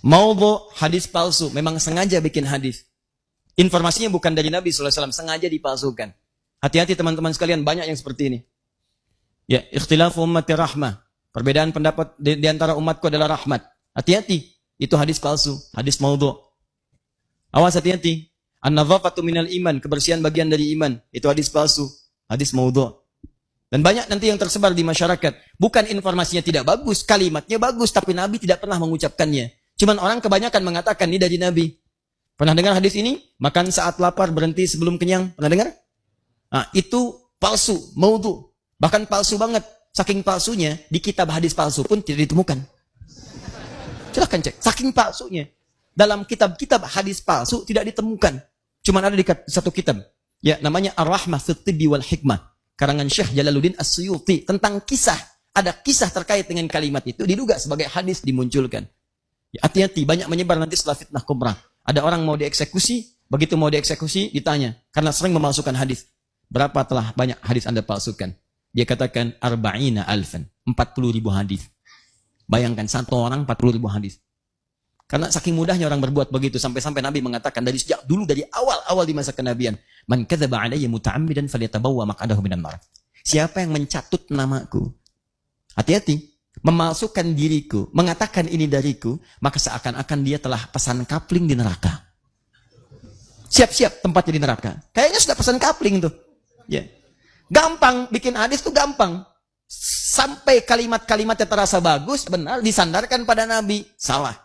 Maudhu, hadis palsu. Memang sengaja bikin hadis. Informasinya bukan dari Nabi SAW, sengaja dipalsukan. Hati-hati teman-teman sekalian, banyak yang seperti ini. Ya, ikhtilafu ummati rahmah. Perbedaan pendapat di antara umatku adalah rahmat. Hati-hati, itu hadis palsu, hadis maudhu. Awas, hati-hati. An-nadhafatu minal iman, kebersihan bagian dari iman. Itu hadis palsu, hadis maudhu. Dan banyak nanti yang tersebar di masyarakat. Bukan informasinya tidak bagus, kalimatnya bagus, tapi Nabi tidak pernah mengucapkannya. Cuman orang kebanyakan mengatakan ini dari Nabi. Pernah dengar hadis ini? Makan saat lapar, berhenti sebelum kenyang. Pernah dengar? Nah, itu palsu, maudhu. Bahkan palsu banget. Saking palsunya, di kitab hadis palsu pun tidak ditemukan. Silahkan cek. Saking palsunya. Dalam kitab-kitab hadis palsu tidak ditemukan. Cuma ada di satu kitab. Ya, namanya Ar-Rahmah fi Tibbi wal Hikmah. Karangan Syekh Jalaluddin As-Suyuti. Tentang kisah. Ada kisah terkait dengan kalimat itu. Diduga sebagai hadis dimunculkan. Ya, hati-hati, banyak menyebar nanti setelah fitnah kubra. Ada orang mau dieksekusi, begitu mau dieksekusi, ditanya. Karena sering memalsukan hadis. Berapa telah banyak hadis Anda palsukan? Dia katakan, arba'ina alfan. 40.000 hadis. Bayangkan, satu orang 40.000 hadis. Karena saking mudahnya orang berbuat begitu. Sampai-sampai Nabi mengatakan, dari sejak dulu, dari awal-awal di masa kenabian. Man kadzaba alayya muta'ammidan falyatabawwa maq'adahu minan nar. Siapa yang mencatut namaku? Hati-hati. Memalsukan diriku, mengatakan ini dariku, maka seakan-akan dia telah pesan kapling di neraka. Siap-siap tempatnya di neraka. Kayaknya sudah pesan kapling tuh. Ya. Gampang, bikin hadis tuh gampang. Sampai kalimat-kalimatnya terasa bagus, benar, disandarkan pada Nabi. Salah.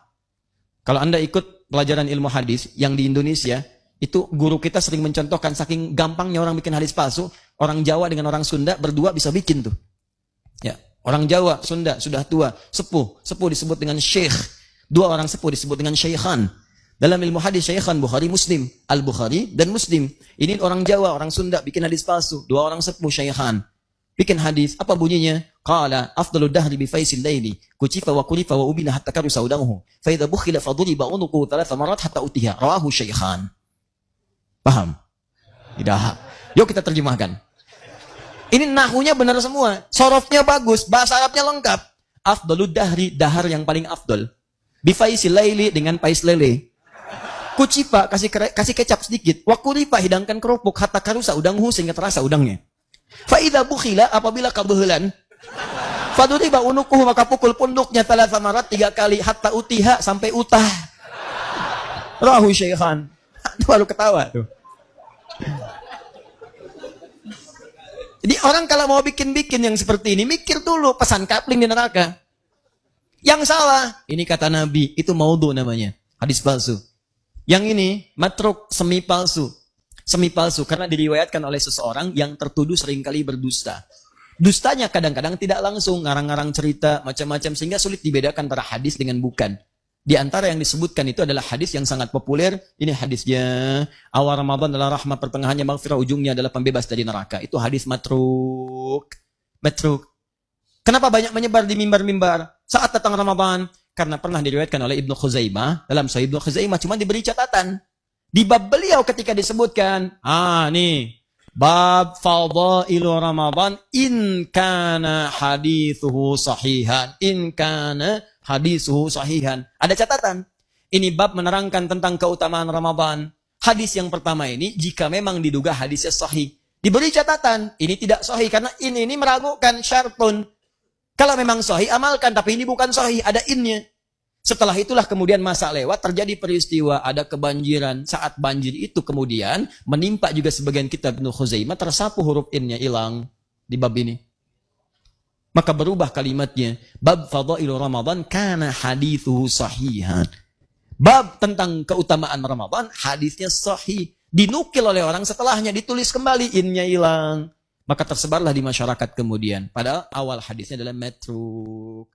Kalau Anda ikut pelajaran ilmu hadis yang di Indonesia, itu guru kita sering mencontohkan saking gampangnya orang bikin hadis palsu, orang Jawa dengan orang Sunda berdua bisa bikin tuh. Ya. Orang Jawa, Sunda, sudah tua, sepuh. Sepuh disebut dengan syekh. Dua orang sepuh disebut dengan syekhan. Dalam ilmu hadis, syekhan, Bukhari, Muslim. Al-Bukhari dan Muslim. Ini orang Jawa, orang Sunda, bikin hadis palsu. Dua orang sepuh, syekhan. Bikin hadis, apa bunyinya? Qala, afdalu dahri bifaisil layli. Kucifa wa kulifa wa ubina hatta karu saudamuhu. Faidha bukhila faduriba unuku thalatha marat hatta utiha. Rawahu syekhan. Paham? Tidak. Yuk kita terjemahkan. Ini nahunya benar semua. Sorofnya bagus. Bahasa Arabnya lengkap. Afdalud dahri. Dahar yang paling afdol. Bifaisil laili. Dengan pais lele. Kucipa. Kasih kecap sedikit. Wakuripa. Hidangkan kerupuk. Hatta karusa udanghu. Sehingga terasa udangnya. Faida bukhila. Apabila kebehelan. Faduriba unukuhu. Maka pukul punduknya. Talatha marat 3 kali. Hatta utiha. Sampai utah. Rahu syekhan. Baru ketawa tuh. Jadi orang kalau mau bikin-bikin yang seperti ini, mikir dulu pesan kapling di neraka. Yang salah, ini kata Nabi, itu maudhu namanya, hadis palsu. Yang ini, matruk, semi palsu. Semi palsu, karena diriwayatkan oleh seseorang yang tertuduh seringkali berdusta. Dustanya kadang-kadang tidak langsung, ngarang-ngarang cerita, macam-macam, sehingga sulit dibedakan antara hadis dengan bukan. Di antara yang disebutkan itu adalah hadis yang sangat populer. Ini hadisnya, awal Ramadan adalah rahmat, pertengahannya maghfirah, ujungnya adalah pembebas dari neraka. Itu hadis matruk. Matruk. Kenapa banyak menyebar di mimbar-mimbar saat datang Ramadan? Karena pernah diriwayatkan oleh Ibnu Khuzaimah. Dalam Sahih Ibnu Khuzaimah cuma diberi catatan. Di bab beliau ketika disebutkan, nih, bab fadailu Ramadan in kana hadithuhu sahihan. In kana hadithuhu sahihan. Ada catatan. Ini bab menerangkan tentang keutamaan Ramadan. Hadis yang pertama ini, jika memang diduga hadisnya sahih. Diberi catatan, ini tidak sahih. Karena ini meragukan syartun. Kalau memang sahih, amalkan. Tapi ini bukan sahih, ada innya. Setelah itulah kemudian masa lewat, terjadi peristiwa, ada kebanjiran. Saat banjir itu kemudian, menimpa juga sebagian kitab Ibnu Khuzaimah, tersapu huruf innya, hilang di bab ini. Maka berubah kalimatnya. Bab fadailu Ramadan kana hadithuhu sahihan. Bab tentang keutamaan Ramadan, hadisnya sahih. Dinukil oleh orang setelahnya, ditulis kembali, innya hilang. Maka tersebarlah di masyarakat kemudian. Padahal awal hadisnya adalah matruk.